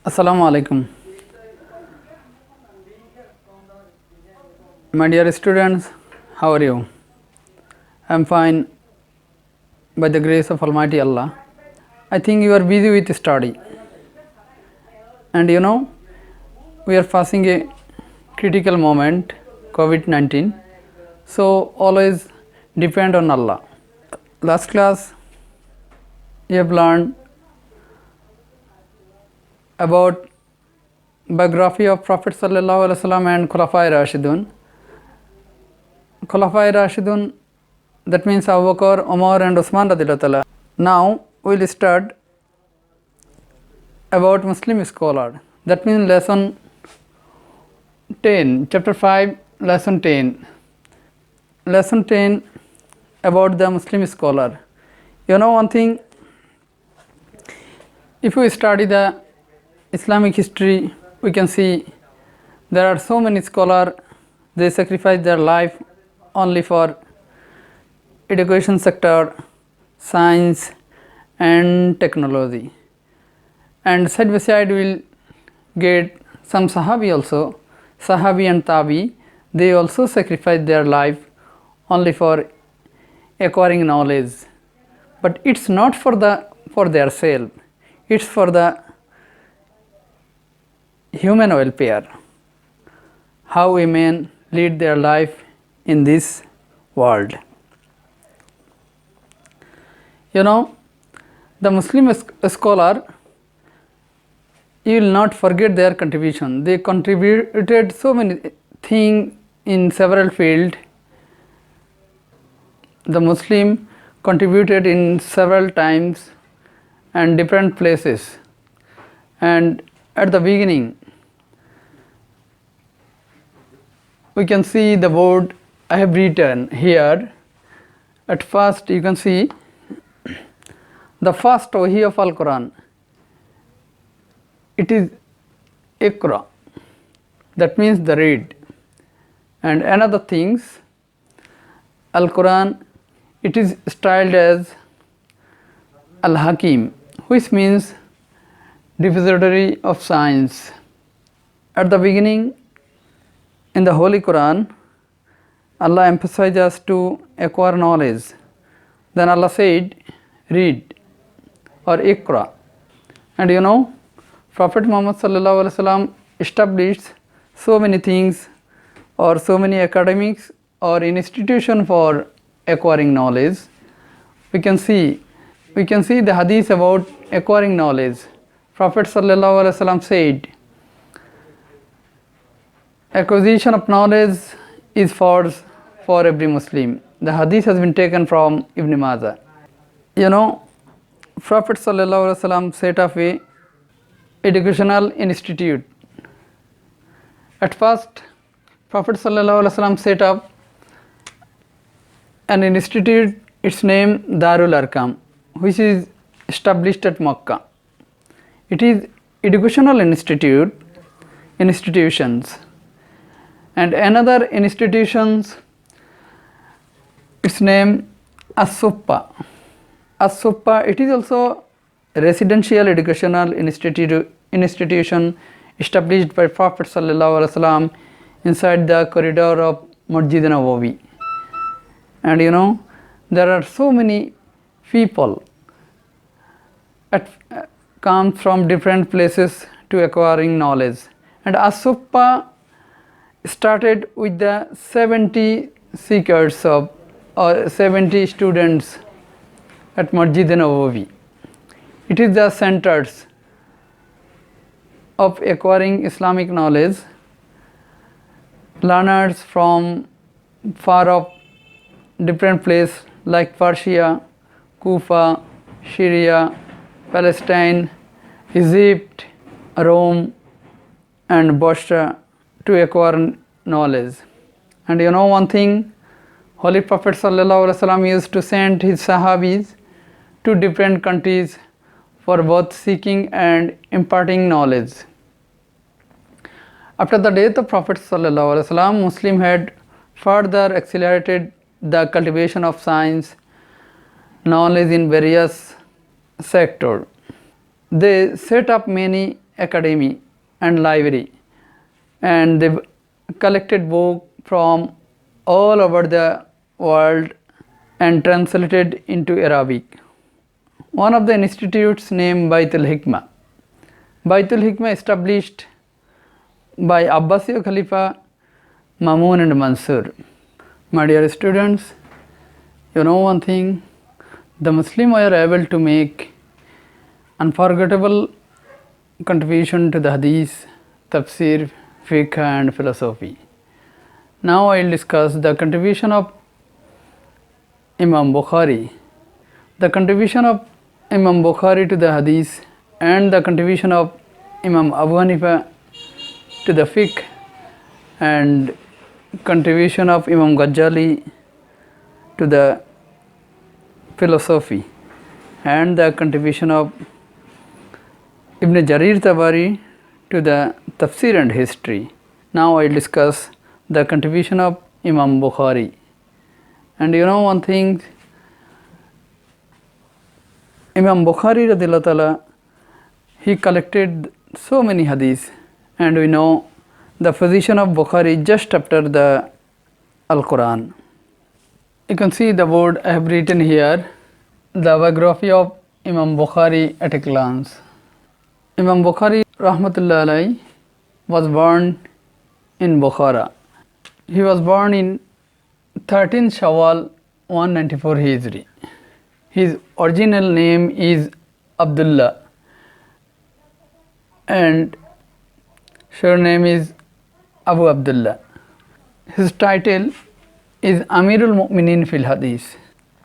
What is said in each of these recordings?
Assalamu alaikum. My dear students, how are you? I am fine by the grace of Almighty Allah. I think you are busy with study. And we are facing a critical moment, COVID-19. So always depend on Allah. Last class, we have learned about biography of Prophet Sallallahu Alaihi Wasallam and Khulafai Rashidun. Khulafai Rashidun, that means Abu Bakr, Umar and Usman radhiyallahu ta'ala. Now we will start about Muslim scholar. That means lesson 10, chapter 5, lesson 10. Lesson 10 about the Muslim scholar. You know one thing, if we study the Islamic history, we can see there are so many scholars, they sacrifice their life only for education sector, science and technology. And side by side we will get some Sahabi also, Sahabi and Tabi, they also sacrifice their life only for acquiring knowledge. But it's not for their self, it's for the human welfare, how women lead their life in this world. The Muslim scholar, you will not forget their contribution. They contributed so many things in several fields. The Muslim contributed in several times and different places. And at the beginning, we can see the word I have written here. At first you can see the first wahi of Al-Quran. It is Iqra, that means the read. And another things, Al-Quran, it is styled as Al-Hakim, which means depository of science. At the beginning, in the Holy Quran, Allah emphasizes us to acquire knowledge. Then Allah said, read or Iqra. And Prophet Muhammad Sallallahu Alaihi Wasallam established so many things or so many academics or institution for acquiring knowledge. We can see the hadith about acquiring knowledge. Prophet Sallallahu Alaihi Wasallam said, acquisition of knowledge is for every Muslim. The hadith has been taken from Ibn Majah. Prophet Sallallahu Alaihi Wasallam set up a educational institute. At first, Prophet Sallallahu Alaihi Wasallam set up an institute, its name Darul Arqam, which is established at Makkah. It is educational institutions. And another institutions, its name As-Suffa. As-Suffa, it is also a residential educational institution established by Prophet Sallallahu Alaihi Wasallam inside the corridor of Masjid Nabawi. And there are so many people come from different places to acquiring knowledge. And As-Suffa started with the 70 seekers or 70 students at Masjid Nabawi. It is the centers of acquiring Islamic knowledge. Learners from far off different places like Persia, Kufa, Syria, Palestine, Egypt, Rome and Basra to acquire knowledge. And one thing, Holy Prophet Sallallahu Alaihi Wasallam used to send his Sahabis to different countries for both seeking and imparting knowledge. After the death of Prophet Sallallahu Alaihi Wasallam, Muslims had further accelerated the cultivation of science, knowledge in various sectors. They set up many academy and library, and they collected books from all over the world and translated into Arabic. One of the institutes named Baitul Hikmah. Baitul Hikmah established by Abbasid Khalifa Mamun and Mansur. My dear students, you know one thing, the Muslims were able to make unforgettable contribution to the Hadith, Tafsir, Fiqh and philosophy. Now I will discuss the contribution of Imam Bukhari. The contribution of Imam Bukhari to the Hadith and the contribution of Imam Abu Hanifa to the Fiqh and contribution of Imam Ghazali to the philosophy and the contribution of Ibn Jarir Tabari to the Tafsir and history. Now I will discuss the contribution of Imam Bukhari. And you know one thing, Imam Bukhari radhiyallahu ta'ala, he collected so many hadiths, and we know the position of Bukhari just after the Al-Quran. You can see the word I have written here, the biography of Imam Bukhari at a glance. Imam Bukhari rahmatullah alayhi was born in Bukhara. He was born in 13 Shawwal 194 Hijri. His original name is Abdullah and surname is Abu Abdullah. His title is Amirul Mu'minin fil Hadith.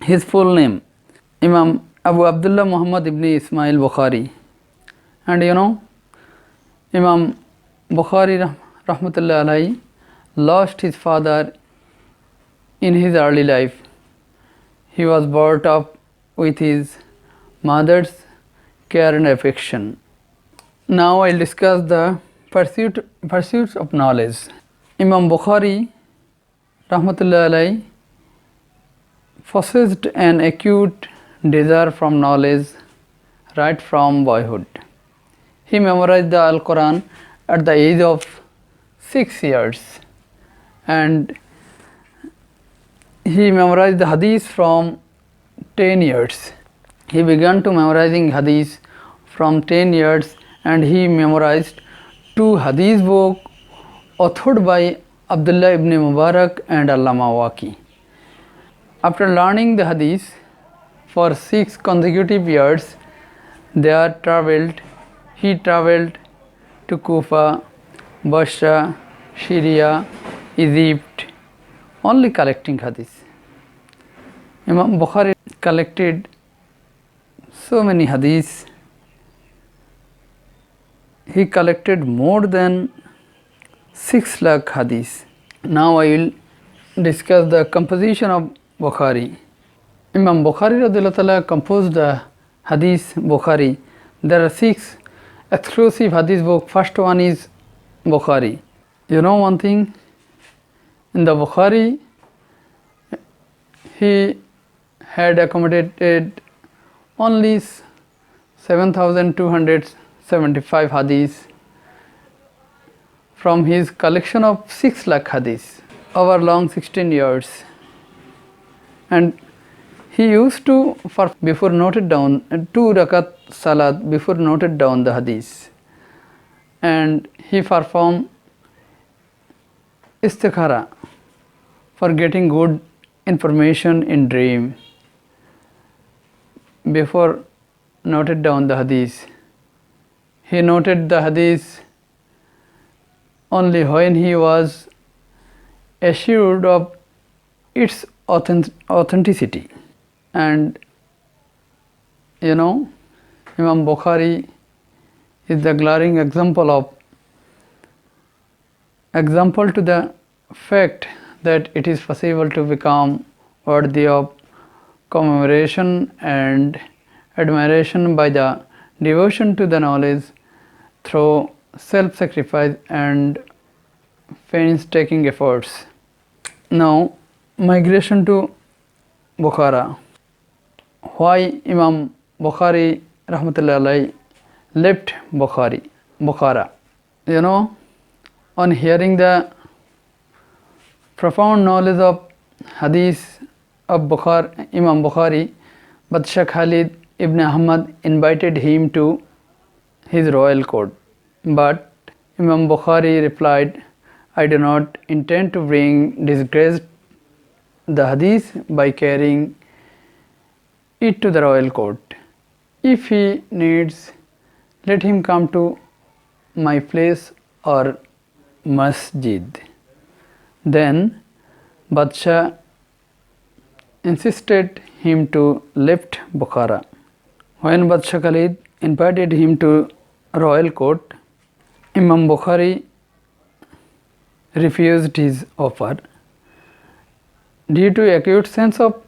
His full name, Imam Abu Abdullah Muhammad ibn Ismail Bukhari. And you know, Imam Bukhari rahmatullah alayhi lost his father in his early life. He was brought up with his mother's care and affection. Now I will discuss the pursuits of knowledge. Imam Bukhari rahmatullah alayhi possessed an acute desire from knowledge right from boyhood. He memorized the Al-Quran at the age of 6 years, and he memorized the Hadith from 10 years. He began to memorizing Hadith from 10 years, and he memorized 2 Hadith books authored by Abdullah ibn Mubarak and Allama Waqi. After learning the Hadith for 6 consecutive years, he travelled to Kufa, Basra, Syria, Egypt, only collecting Hadith. Imam Bukhari collected so many Hadiths. He collected more than 6 lakh Hadiths. Now I will discuss the composition of Bukhari. Imam Bukhari radhiyallahu ta'ala composed the Hadith Bukhari. There are 6 exclusive Hadith books. First one is Bukhari. You know one thing, in the Bukhari, he had accommodated only 7,275 Hadiths from his collection of 6 lakh Hadiths over long 16 years. And he used to, before noted down, 2 rakat salat before noted down the Hadiths. And he performed istikhara for getting good information in dream before noted down the Hadith. He noted the Hadith only when he was assured of its authenticity. And you know, Imam Bukhari is the glaring example to the fact that it is possible to become worthy of commemoration and admiration by the devotion to the knowledge through self-sacrifice and painstaking efforts. Now, migration to Bukhara. Why Imam Bukhari rahmatullahi alayhi left Bukhari? Bukhara. You know, on hearing the profound knowledge of hadith of Imam Bukhari, Badshah Khalid ibn Ahmad invited him to his royal court. But Imam Bukhari replied, I do not intend to bring disgrace the hadith by carrying it to the royal court. If he needs, let him come to my place or masjid. Then Badshah insisted him to lift Bukhara. When Badshah Khalid invited him to royal court, Imam Bukhari refused his offer. Due to acute sense of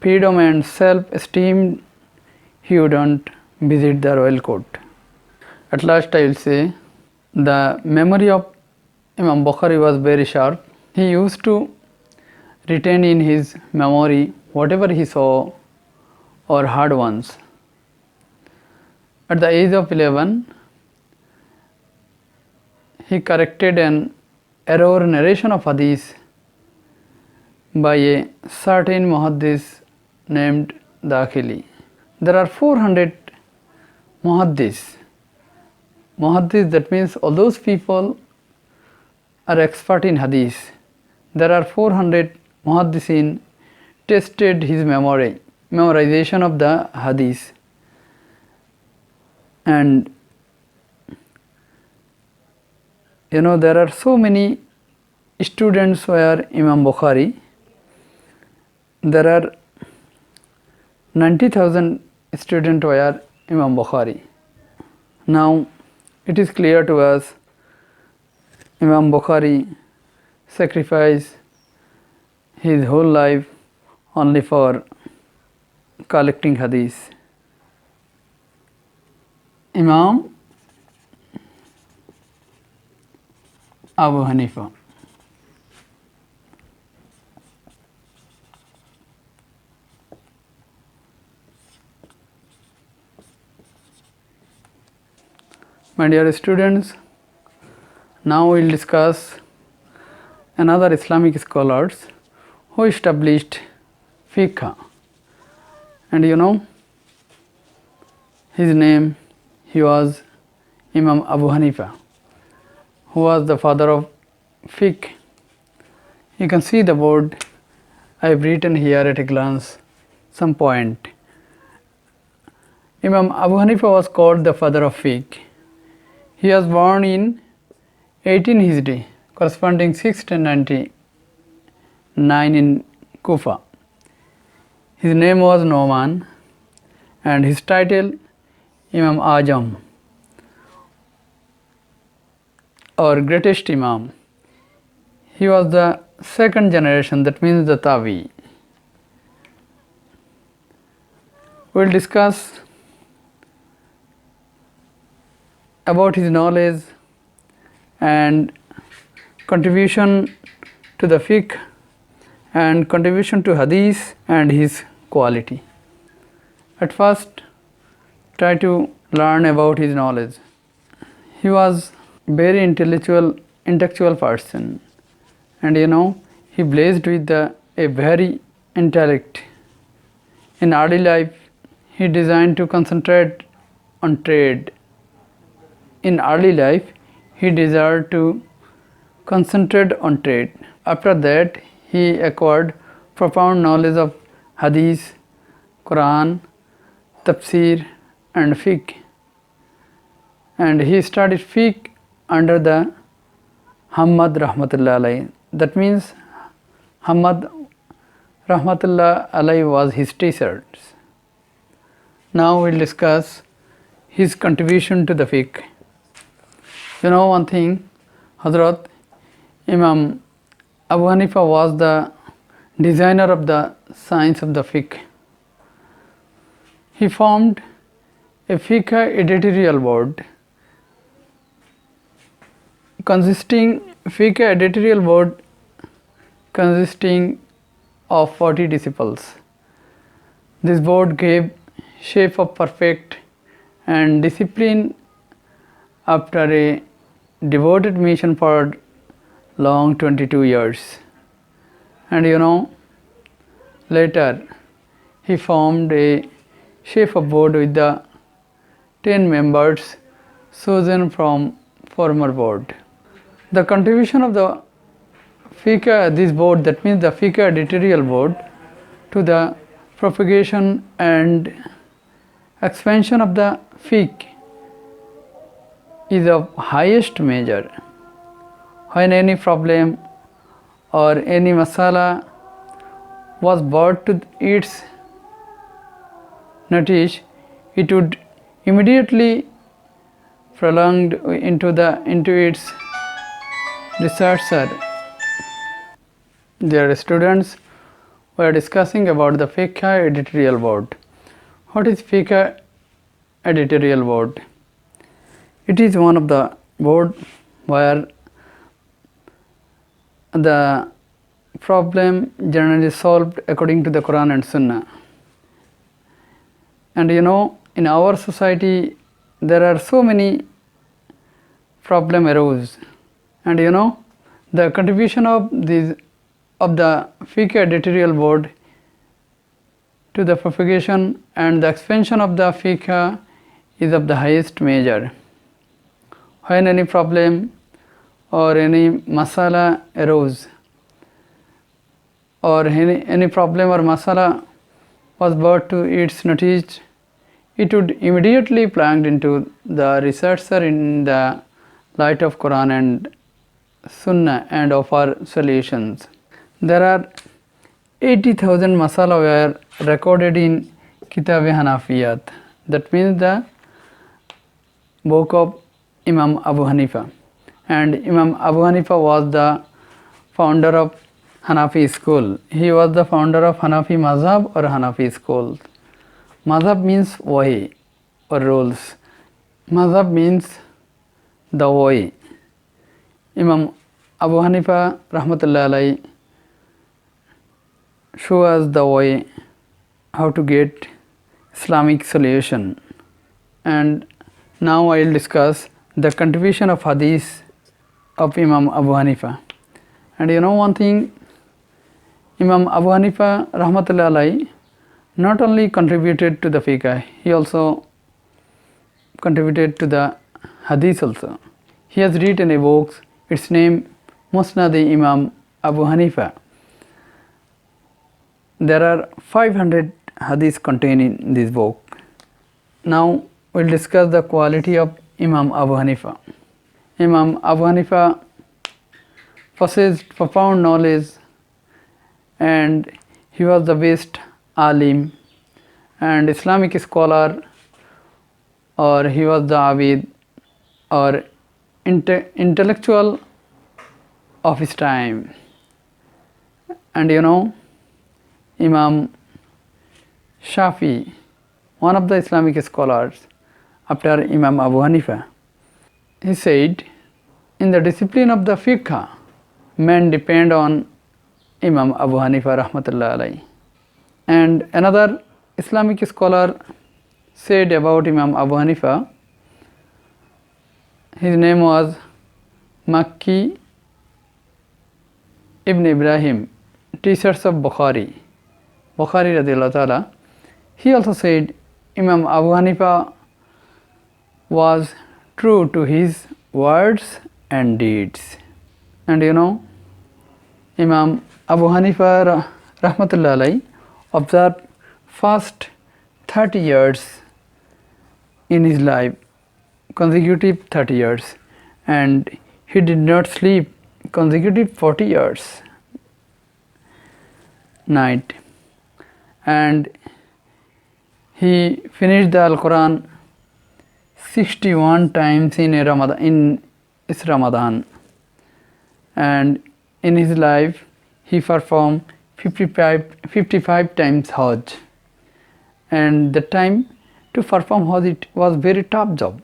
freedom and self-esteem, he wouldn't visit the royal court. At last I will say, the memory of Imam Bukhari was very sharp. He used to retain in his memory whatever he saw or heard once. At the age of 11, he corrected an error narration of hadith by a certain muhaddis named Dakhili. There are 400 muhaddis. Muhaddis, that means all those people are expert in hadith. There are 400 muhaddisin tested his memorization of the hadith. And you know, there are so many students were Imam Bukhari. There are 90,000 students were Imam Bukhari. Now it is clear to us, Imam Bukhari sacrificed his whole life only for collecting hadith. Imam Abu Hanifa. My dear students, now we will discuss another Islamic scholars who established fiqh. And you know, his name, he was Imam Abu Hanifa, who was the father of fiqh. You can see the board. I have written here at a glance some point. Imam Abu Hanifa was called the father of fiqh. He was born in 18 Hijri, corresponding 699 in Kufa. His name was Noman and his title Imam Ajam, or greatest Imam. He was the second generation, that means the Tabi. We will discuss about his knowledge and contribution to the fiqh and contribution to hadith and his quality. At first, try to learn about his knowledge. He was very intellectual person, and you know, he blessed with a very intellect. In early life, he designed to concentrate on trade. In early life, he desired to concentrate on trade. After that, he acquired profound knowledge of hadith, Quran, tafsir and fiqh. And he studied fiqh under the Hamad Rahmatullah Alayhi. That means Hamad Rahmatullah Alayhi was his teacher. Now we will discuss his contribution to the fiqh. You know one thing, Hazrat Imam Abu Hanifa was the designer of the science of the fiqh. He formed a fiqh editorial board consisting of 40 disciples. This board gave shape of perfect and discipline after a devoted mission for long 22 years. And later he formed a chief of board with the 10 members chosen from former board. The contribution of the this board, that means the fiqh editorial board, to the propagation and expansion of the fiqh is of highest measure. When any problem or any masala was brought to its notice, it would immediately prolonged into its researcher. Dear students, we are discussing about the fiqh editorial board. What is fiqh editorial board? It is one of the board where the problem generally solved according to the Quran and Sunnah. And in our society there are so many problems arose, and the contribution of the fiqh editorial board to the propagation and the expansion of the fiqh is of the highest measure. When any problem or any masala arose, or any problem or masala was brought to its notice, it would immediately plunged into the researcher in the light of Quran and Sunnah and offer solutions. There are 80,000 masala were recorded in Kitab-e-Hanafiyat, that means the book of Imam Abu Hanifa. And Imam Abu Hanifa was the founder of Hanafi school. He was the founder of Hanafi Mazhab or Hanafi school. Mazhab means way or rules. Mazhab means the way. Imam Abu Hanifa rahmatullahi alayhi show us the way how to get Islamic solution. And now I will discuss the contribution of hadith of Imam Abu Hanifa. And one thing, Imam Abu Hanifa rahmatullahi alayhi not only contributed to the fiqh, he also contributed to the hadith also. He has written a book, its name Musnad-e-Imam Abu Hanifa. There are 500 hadiths contained in this book. Now we will discuss the quality of Imam Abu Hanifa. Imam Abu Hanifa possessed profound knowledge, and he was the best alim and Islamic scholar, or he was the abid or intellectual of his time. And Imam Shafi, one of the Islamic scholars after Imam Abu Hanifa, he said, in the discipline of the fiqh, men depend on Imam Abu Hanifa rahmatullahi alayhi. And another Islamic scholar said about Imam Abu Hanifa, his name was Makki ibn Ibrahim, teachers of Bukhari radiallahu ta'ala. He also said Imam Abu Hanifa was true to his words and deeds. And Imam Abu Hanifa rahmatullahi alayhi observed first 30 years in his life, consecutive 30 years, and he did not sleep consecutive 40 years night, and he finished the Al-Quran 61 times in his Ramadan, and in his life he performed 55 times Hajj, and the time to perform Hajj, it was very tough job.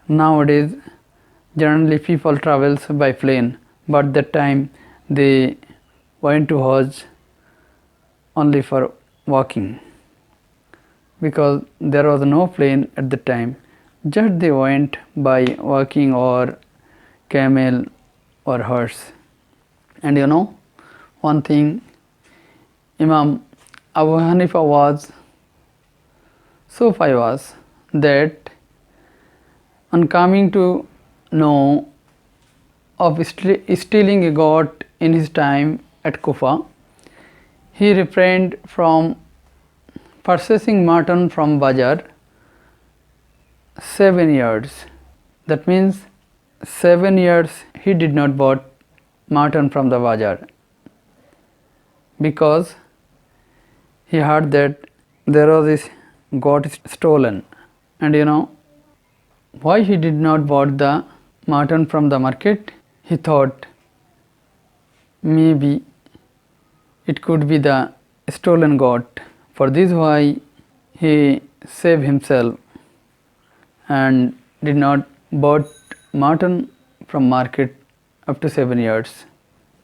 Nowadays generally people travels by plane, but that time they went to Hajj only for walking, because there was no plane at the time. just they went by walking or camel or horse. And you know, one thing, Imam Abu Hanifa was so pious that on coming to know of stealing a goat in his time at Kufa, he refrained from purchasing mutton from Bazar 7 years. That means 7 years he did not bought mutton from the Bazar because he heard that there was this goat stolen. And you know why he did not bought the mutton from the market? He thought maybe it could be the stolen goat. For this why he saved himself and did not bought mutton from market up to 7 years.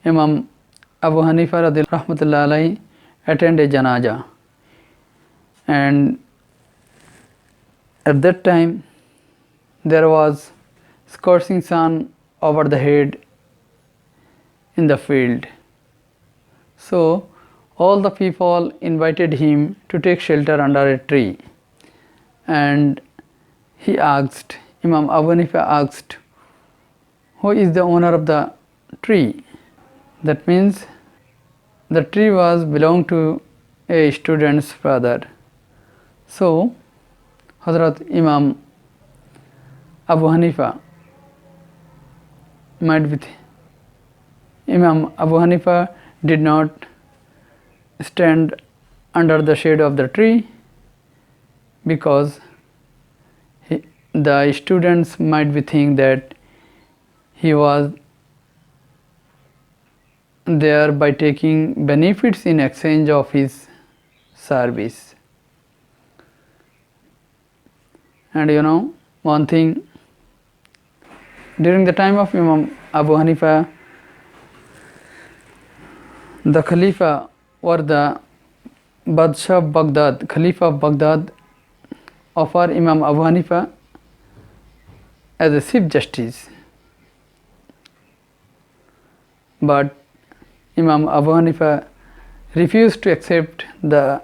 Imam Abu Hanifa rahmatullah alayhi attended a janaza, and at that time there was scorching sun over the head in the field. So all the people invited him to take shelter under a tree, and he asked, Imam Abu Hanifa asked, who is the owner of the tree? That means the tree was belonged to a student's father. So Hazrat Imam Abu Hanifa met with Imam Abu Hanifa did not stand under the shade of the tree because the students might be think that he was there by taking benefits in exchange of his service. And you know one thing, during the time of Imam Abu Hanifa, the Khalifa or the Badshah of Baghdad, Khalifa of Baghdad, offered Imam Abu Hanifa as a Chief Justice. But Imam Abu Hanifa refused to accept the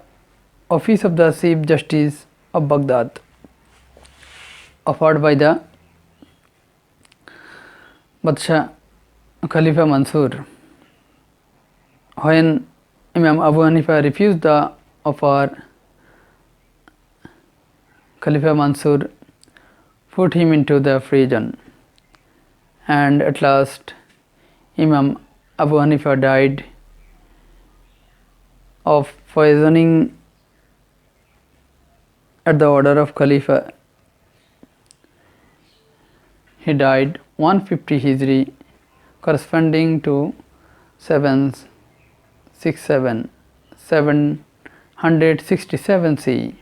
office of the Chief Justice of Baghdad offered by the Badshah Khalifa Mansur. When Imam Abu Hanifa refused the offer, Khalifa Mansur put him into the prison, and at last Imam Abu Hanifa died of poisoning at the order of Khalifa. He died 150 Hijri, corresponding to 767 CE.